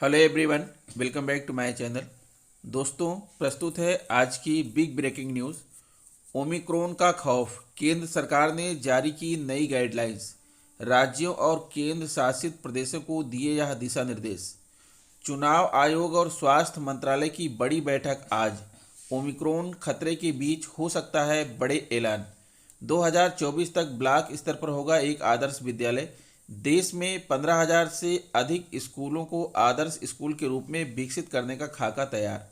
Hello everyone, welcome back to my channel. दोस्तों, प्रस्तुत है आज की बिग ब्रेकिंग न्यूज़। ओमिक्रॉन का खौफ, केंद्र सरकार ने जारी की नई गाइडलाइंस। राज्यों और केंद्र शासित प्रदेशों को दिए यह दिशा निर्देश। चुनाव आयोग और स्वास्थ्य मंत्रालय की बड़ी बैठक आज। ओमिक्रॉन खतरे के बीच हो सकता है बड़े ऐलान। 2024 तक ब्लॉक स्तर पर होगा एक आदर्श विद्यालय। देश में 15,000 से अधिक स्कूलों को आदर्श स्कूल के रूप में विकसित करने का खाका तैयार।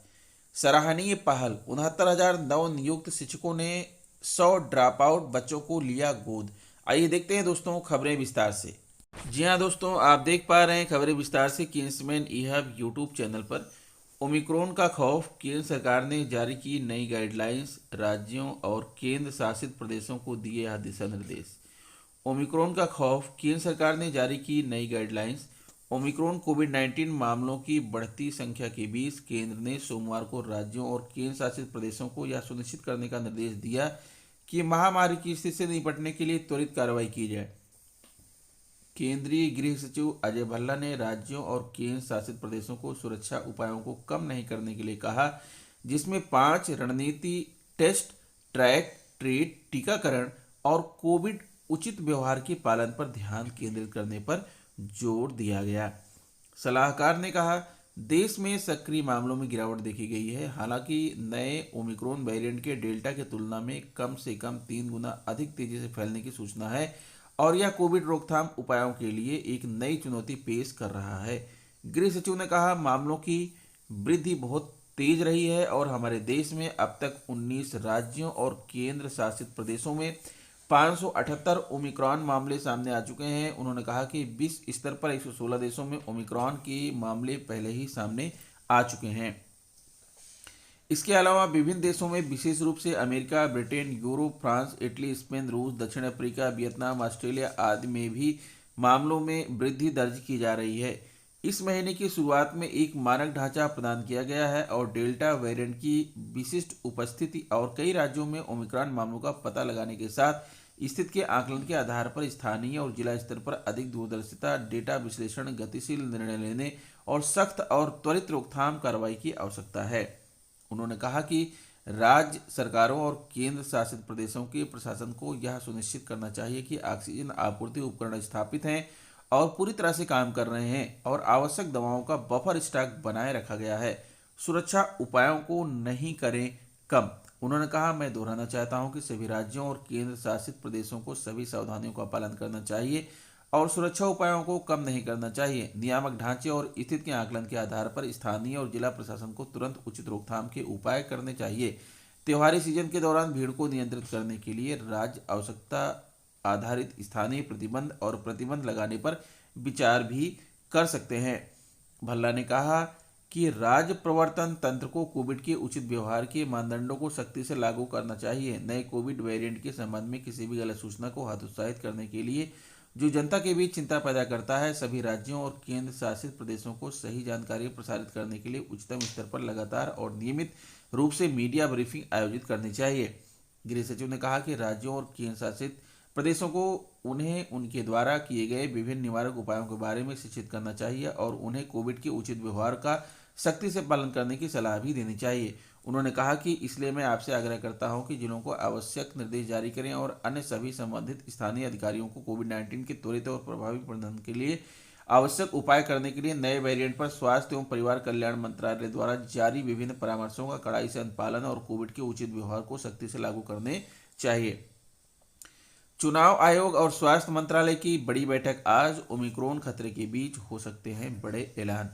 सराहनीय पहल, 69,000 नव नियुक्त शिक्षकों ने 100 ड्रॉप आउट बच्चों को लिया गोद। आइए देखते हैं दोस्तों खबरें विस्तार से। जी हाँ दोस्तों, आप देख पा रहे हैं खबरें विस्तार से किंग्समैन ई हब यूट्यूब चैनल पर। ओमिक्रॉन का खौफ, केंद्र सरकार ने जारी की नई गाइडलाइंस। राज्यों और केंद्र शासित प्रदेशों को दिए यह दिशा निर्देश। ओमिक्रॉन का खौफ, केंद्र सरकार ने जारी की नई गाइडलाइंस। ओमिक्रॉन कोविड-19 मामलों की बढ़ती संख्या के बीच केंद्र ने सोमवार को राज्यों और केंद्र शासित प्रदेशों को यह सुनिश्चित करने का निर्देश दिया कि महामारी की स्थिति से निपटने के लिए त्वरित कार्रवाई की जाए। केंद्रीय गृह सचिव अजय भल्ला ने राज्यों और केंद्र शासित प्रदेशों को सुरक्षा उपायों को कम नहीं करने के लिए कहा, जिसमें 5 रणनीति: टेस्ट, ट्रैक, ट्रीट, टीकाकरण और कोविड उचित व्यवहार के पालन पर ध्यान केंद्रित करने पर जोर दिया गया। सलाहकार ने कहा, देश में सक्रिय मामलों में गिरावट देखी गई है। हालांकि नए ओमिक्रॉन वेरिएंट के डेल्टा की तुलना में कम से कम 3 गुना अधिक तेजी से फैलने की सूचना है और यह कोविड रोकथाम उपायों के लिए एक नई चुनौती पेश कर रहा है। गृह सचिव ने कहा, मामलों की वृद्धि बहुत तेज रही है और हमारे देश में अब तक 19 राज्यों और केंद्र शासित प्रदेशों में 578 ओमिक्रॉन मामले सामने आ चुके हैं। उन्होंने कहा कि विश्व स्तर पर 116 देशों में ओमिक्रॉन के मामले पहले ही सामने आ चुके हैं। इसके अलावा विभिन्न देशों में, विशेष रूप से America, Britain, Europe, France, Italy, Spain, रूस, दक्षिण अफ्रीका, वियतनाम, ऑस्ट्रेलिया आदि में भी मामलों में वृद्धि दर्ज की जा रही है। इस महीने की शुरुआत में एक मानक ढांचा प्रदान किया गया है और डेल्टा वेरिएंट की विशिष्ट उपस्थिति और कई राज्यों में ओमिक्रॉन मामलों का पता लगाने के साथ स्थिति के आकलन के आधार पर स्थानीय और जिला स्तर पर अधिक दूरदर्शिता, डेटा विश्लेषण, गतिशील निर्णय लेने और सख्त और त्वरित रोकथाम कार्रवाई की आवश्यकता है। उन्होंने कहा कि राज्य सरकारों और केंद्र शासित प्रदेशों के प्रशासन को यह सुनिश्चित करना चाहिए कि ऑक्सीजन आपूर्ति उपकरण स्थापित हैं और पूरी तरह से काम कर रहे हैं और आवश्यक दवाओं का बफर स्टॉक बनाए रखा गया है। सुरक्षा उपायों को नहीं करें कम। उन्होंने कहा, मैं दोहराना चाहता हूं कि सभी राज्यों और केंद्र शासित प्रदेशों को सभी सावधानियों का पालन करना चाहिए और सुरक्षा उपायों को कम नहीं करना चाहिए। नियामक ढांचे और स्थिति के आकलन के आधार पर स्थानीय और जिला प्रशासन को तुरंत उचित रोकथाम के उपाय करने चाहिए। त्योहारी सीजन के दौरान भीड़ को नियंत्रित करने के लिए राज्य आवश्यकता आधारित स्थानीय प्रतिबंध और प्रतिबंध लगाने पर विचार भी कर सकते हैं। भल्ला ने कहा कि राज्य प्रवर्तन तंत्र को कोविड के उचित व्यवहार के मानदंडों को सख्ती से लागू करना चाहिए। नए कोविड वेरिएंट के संबंध में किसी भी गलत सूचना को हतोत्साहित करने के लिए जो जनता के बीच चिंता पैदा करता है, सभी राज्यों और केंद्र शासित प्रदेशों को सही जानकारी प्रसारित करने के लिए उच्चतम स्तर पर लगातार और नियमित रूप से मीडिया ब्रीफिंग आयोजित करनी चाहिए। गृह सचिव ने कहा कि राज्यों और केंद्र शासित प्रदेशों को उन्हें उनके द्वारा किए गए विभिन्न निवारक उपायों के बारे में शिक्षित करना चाहिए और उन्हें कोविड के उचित व्यवहार का सख्ती से पालन करने की सलाह भी देनी चाहिए। उन्होंने कहा कि इसलिए मैं आपसे आग्रह करता हूं कि जिलों को आवश्यक निर्देश जारी करें और अन्य सभी संबंधित स्थानीय अधिकारियों को कोविड-19 के त्वरित और प्रभावी प्रबंधन के लिए आवश्यक उपाय करने के लिए नए वेरिएंट पर स्वास्थ्य एवं परिवार कल्याण मंत्रालय द्वारा जारी विभिन्न परामर्शों का कड़ाई से अनुपालन और कोविड के उचित व्यवहार को सख्ती से लागू करने चाहिए। चुनाव आयोग और स्वास्थ्य मंत्रालय की बड़ी बैठक आज। ओमिक्रॉन खतरे के बीच हो सकते हैं बड़े ऐलान।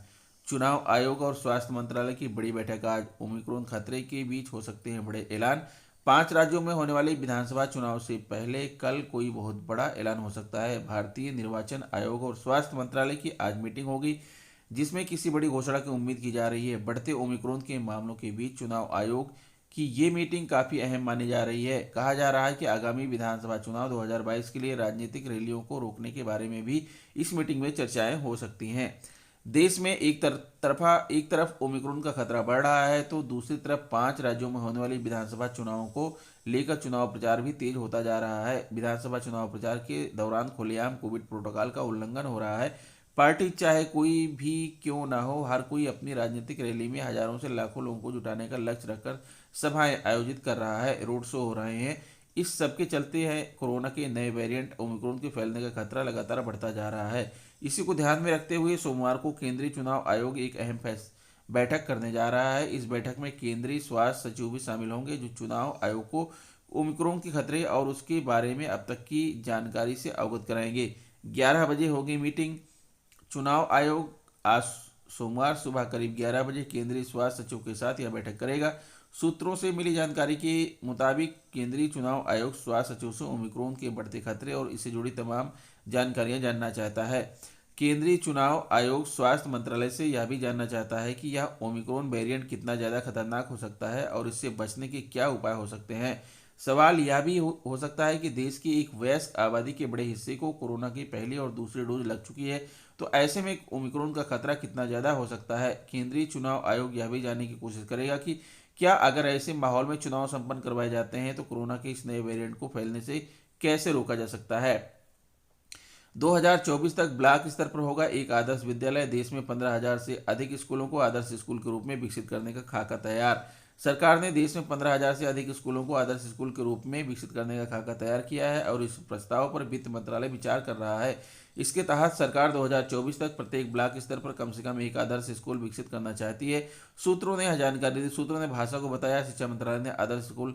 चुनाव आयोग और स्वास्थ्य मंत्रालय की बड़ी बैठक आज। ओमिक्रॉन खतरे के बीच हो सकते हैं बड़े ऐलान। 5 राज्यों में होने वाले विधानसभा चुनाव से पहले कल कोई बहुत बड़ा ऐलान हो सकता है। भारतीय निर्वाचन आयोग और स्वास्थ्य मंत्रालय की आज मीटिंग होगी, जिसमें किसी बड़ी घोषणा की उम्मीद की जा रही है। बढ़ते ओमिक्रॉन के मामलों के बीच चुनाव आयोग की ये मीटिंग काफ़ी अहम मानी जा रही है। कहा जा रहा है कि आगामी विधानसभा चुनाव 2022 के लिए राजनीतिक रैलियों को रोकने के बारे में भी इस मीटिंग में चर्चाएं हो सकती हैं। देश में एक तरफ ओमिक्रॉन का खतरा बढ़ रहा है तो दूसरी तरफ 5 राज्यों में होने वाली विधानसभा चुनावों को लेकर चुनाव प्रचार भी तेज होता जा रहा है। विधानसभा चुनाव प्रचार के दौरान खुलेआम कोविड प्रोटोकॉल का उल्लंघन हो रहा है। पार्टी चाहे कोई भी क्यों ना हो, हर कोई अपनी राजनीतिक रैली में हजारों से लाखों लोगों को जुटाने का लक्ष्य रखकर सभाएं आयोजित कर रहा है, रोड शो हो रहे हैं। इस सब के चलते है कोरोना के नए वेरिएंट ओमिक्रॉन के फैलने का खतरा लगातार बढ़ता जा रहा है। इसी को ध्यान में रखते हुए सोमवार को केंद्रीय चुनाव आयोग एक अहम बैठक करने जा रहा है। इस बैठक में केंद्रीय स्वास्थ्य सचिव भी शामिल होंगे, जो चुनाव आयोग को ओमिक्रॉन के खतरे और उसके बारे में अब तक की जानकारी से अवगत कराएंगे। 11 बजे होगी मीटिंग। चुनाव आयोग आज सोमवार सुबह करीब 11 बजे केंद्रीय स्वास्थ्य सचिव के साथ यह बैठक करेगा। सूत्रों से मिली जानकारी के मुताबिक केंद्रीय चुनाव आयोग स्वास्थ्य सचिव से ओमिक्रॉन के बढ़ते खतरे और इससे जुड़ी तमाम जानकारियां जानना चाहता है। केंद्रीय चुनाव आयोग स्वास्थ्य मंत्रालय से यह भी जानना चाहता है कि यह ओमिक्रॉन वेरिएंट कितना ज़्यादा खतरनाक हो सकता है और इससे बचने के क्या उपाय हो सकते हैं। सवाल यह भी हो सकता है कि देश की एक वयस्क आबादी के बड़े हिस्से को कोरोना की पहली और दूसरी डोज लग चुकी है, तो ऐसे में ओमिक्रॉन का खतरा कितना ज़्यादा हो सकता है। केंद्रीय चुनाव आयोग यह भी जानने की कोशिश करेगा कि क्या अगर ऐसे माहौल में चुनाव संपन्न करवाए जाते हैं तो कोरोना के इस नए वेरिएंट को फैलने से कैसे रोका जा सकता है। 2024 तक ब्लॉक स्तर पर होगा एक आदर्श विद्यालय। देश में 15,000 से अधिक स्कूलों को आदर्श स्कूल के रूप में विकसित करने का खाका तैयार। सरकार ने देश में 15,000 से अधिक स्कूलों को आदर्श स्कूल के रूप में विकसित करने का खाका तैयार किया है और इस प्रस्ताव पर वित्त मंत्रालय विचार कर रहा है। इसके तहत सरकार 2024 तक प्रत्येक ब्लॉक स्तर पर कम से कम एक आदर्श स्कूल विकसित करना चाहती है। सूत्रों ने जानकारी दी। सूत्रों ने भाषा को बताया, शिक्षा मंत्रालय ने आदर्श स्कूल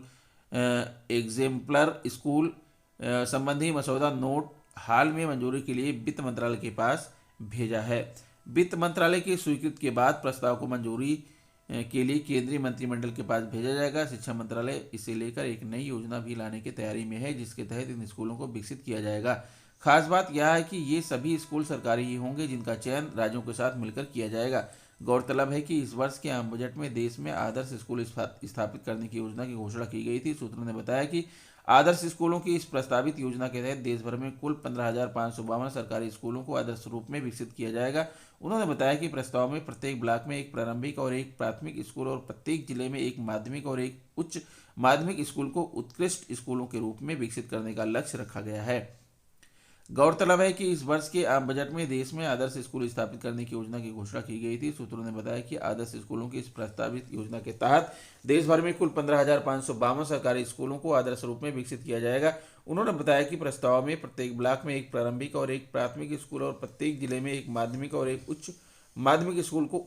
एग्जेम्पलर स्कूल संबंधी मसौदा नोट हाल में मंजूरी के लिए वित्त मंत्रालय के पास भेजा है। वित्त मंत्रालय की स्वीकृति के बाद प्रस्ताव को मंजूरी के लिए केंद्रीय मंत्रिमंडल के पास भेजा जाएगा। शिक्षा मंत्रालय इसे लेकर एक नई योजना भी लाने की तैयारी में है, जिसके तहत इन स्कूलों को विकसित किया जाएगा। खास बात यह है कि ये सभी स्कूल सरकारी ही होंगे, जिनका चयन राज्यों के साथ मिलकर किया जाएगा। गौरतलब है कि इस वर्ष के आम बजट में देश में आदर्श स्कूल स्थापित करने की योजना की घोषणा की गई थी। सूत्रों ने बताया कि आदर्श स्कूलों की इस प्रस्तावित योजना के तहत देश भर में कुल 15,552 सरकारी स्कूलों को आदर्श रूप में विकसित किया जाएगा। उन्होंने बताया कि प्रस्ताव में प्रत्येक ब्लॉक में एक प्रारंभिक और एक प्राथमिक स्कूल और प्रत्येक जिले में एक माध्यमिक और एक उच्च माध्यमिक स्कूल को उत्कृष्ट स्कूलों के रूप में विकसित करने का लक्ष्य रखा गया है। गौरतलब है कि इस वर्ष के आम बजट में देश में आदर्श स्कूल स्थापित करने की योजना की घोषणा की गई थी। सूत्रों ने बताया कि आदर्श स्कूलों की इस प्रस्तावित योजना के तहत देश भर में कुल 15,552 सरकारी स्कूलों को आदर्श रूप में विकसित किया जाएगा। उन्होंने बताया कि प्रस्ताव में प्रत्येक ब्लॉक में एक प्रारंभिक और एक प्राथमिक स्कूल और प्रत्येक जिले में एक माध्यमिक और एक उच्च माध्यमिक स्कूल को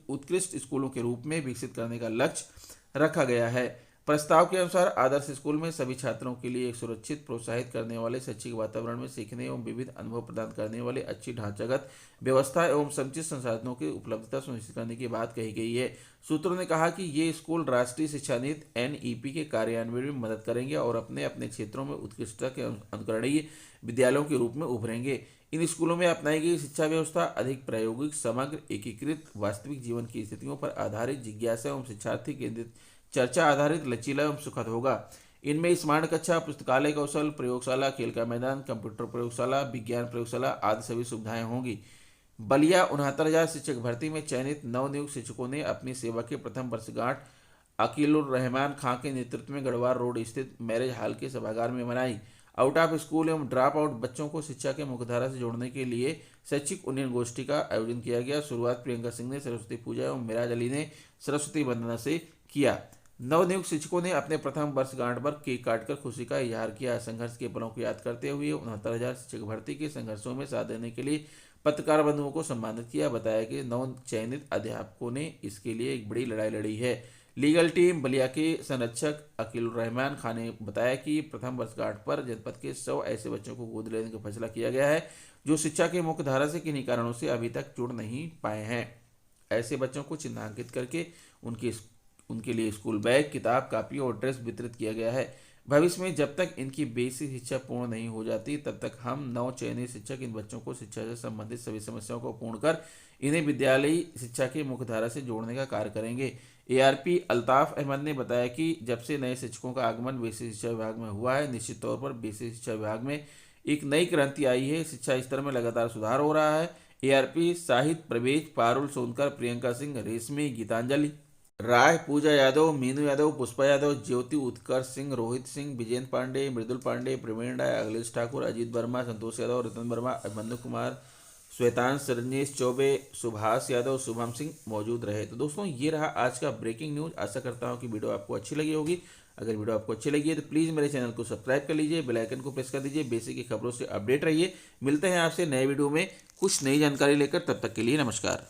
उत्कृष्ट स्कूलों के रूप में विकसित करने का लक्ष्य रखा गया है। प्रस्ताव के अनुसार आदर्श स्कूल में सभी छात्रों के लिए एक सुरक्षित, प्रोत्साहित करने वाले, शैक्षिक वातावरण में सीखने एवं विविध अनुभव प्रदान करने वाले अच्छी ढांचागत व्यवस्था एवं समुचित संसाधनों की उपलब्धता सुनिश्चित करने की बात कही गई है। सूत्रों ने कहा कि ये स्कूल राष्ट्रीय शिक्षा नीति (NEP) के कार्यान्वयन में मदद करेंगे और अपने अपने क्षेत्रों में उत्कृष्टता के अनुकरणीय विद्यालयों के रूप में उभरेंगे। इन स्कूलों में अपनाई गई शिक्षा व्यवस्था अधिक प्रायोगिक, समग्र, एकीकृत, वास्तविक जीवन की स्थितियों पर आधारित, जिज्ञासा एवं शिक्षार्थी केंद्रित, चर्चा आधारित, लचीला एवं सुखद होगा। इनमें स्मार्ट कक्षा, पुस्तकालय कौशल, प्रयोगशाला, खेल का मैदान, कंप्यूटर प्रयोगशाला, विज्ञान प्रयोगशाला आदि सभी सुविधाएं होंगी। बलिया 69,000 शिक्षक भर्ती में चयनित नवनियुक्त शिक्षकों ने अपनी सेवा के प्रथम वर्षगांठ अकीलुर रहमान खां के नेतृत्व में गढ़वाल रोड स्थित मैरिज हॉल के सभागार में मनाई। आउट ऑफ स्कूल एवं ड्रॉप आउट बच्चों को शिक्षा के मुख्यधारा से जोड़ने के लिए शैक्षिक उन्नयन गोष्ठी का आयोजन किया गया। शुरुआत प्रियंका सिंह ने सरस्वती पूजा एवं मिराज अली ने सरस्वती वंदना से किया। नवनियुक्त शिक्षकों ने अपने प्रथम वर्षगांठ पर केक काटकर खुशी का इजहार किया। संघर्ष के पलों को याद करते हुए 69,000 शिक्षक भर्ती के संघर्षों में साथ देने के लिए पत्रकार बंधुओं को सम्मानित किया। बताया कि नव चयनित अध्यापकों ने इसके लिए एक बड़ी लड़ाई लड़ी है। लीगल टीम बलिया के संरक्षक अकीलुर रहमान खान ने बताया कि प्रथम वर्षगांठ पर जनपद के 100 ऐसे बच्चों को गोद लेने का फैसला किया गया है जो शिक्षा के मुख्य धारा से किन्हीं कारणों से अभी तक जुड़ नहीं पाए हैं। ऐसे बच्चों को चिन्हांकित करके उनके लिए स्कूल बैग, किताब, कापी और ड्रेस वितरित किया गया है। भविष्य में जब तक इनकी बेसिक शिक्षा पूर्ण नहीं हो जाती तब तक हम नव चयनित शिक्षक इन बच्चों को शिक्षा से संबंधित सभी समस्याओं को पूर्ण कर इन्हें विद्यालयी शिक्षा की मुख्यधारा से जोड़ने का कार्य करेंगे। ARP अल्ताफ अहमद ने बताया कि जब से नए शिक्षकों का आगमन बेसिक शिक्षा विभाग में हुआ है, निश्चित तौर पर बेसिक शिक्षा विभाग में एक नई क्रांति आई है। शिक्षा स्तर में लगातार सुधार हो रहा है। ARP साहित्य प्रवेश, पारुल सोनकर, प्रियंका सिंह, रेशमी, गीतांजलि राय, पूजा यादव, मीनू यादव, पुष्पा यादव, ज्योति, उत्कर्ष सिंह, रोहित सिंह, विजेंद्र पांडे, मृदुल पांडे, प्रवीण राय, अखिलेश ठाकुर, अजीत वर्मा, संतोष यादव, रतन वर्मा, अभिमन्यु कुमार, श्वेतांश, रजनीश चौबे, सुभाष यादव, शुभम सिंह मौजूद रहे। तो दोस्तों ये रहा आज का ब्रेकिंग न्यूज़। आशा करता हूँ कि वीडियो आपको अच्छी लगी होगी। अगर वीडियो आपको अच्छी लगी है तो प्लीज़ मेरे चैनल को सब्सक्राइब कर लीजिए, बेल आइकन को प्रेस कर दीजिए, बेसिक की खबरों से अपडेट रहिए। मिलते हैं आपसे नए वीडियो में कुछ नई जानकारी लेकर, तब तक के लिए नमस्कार।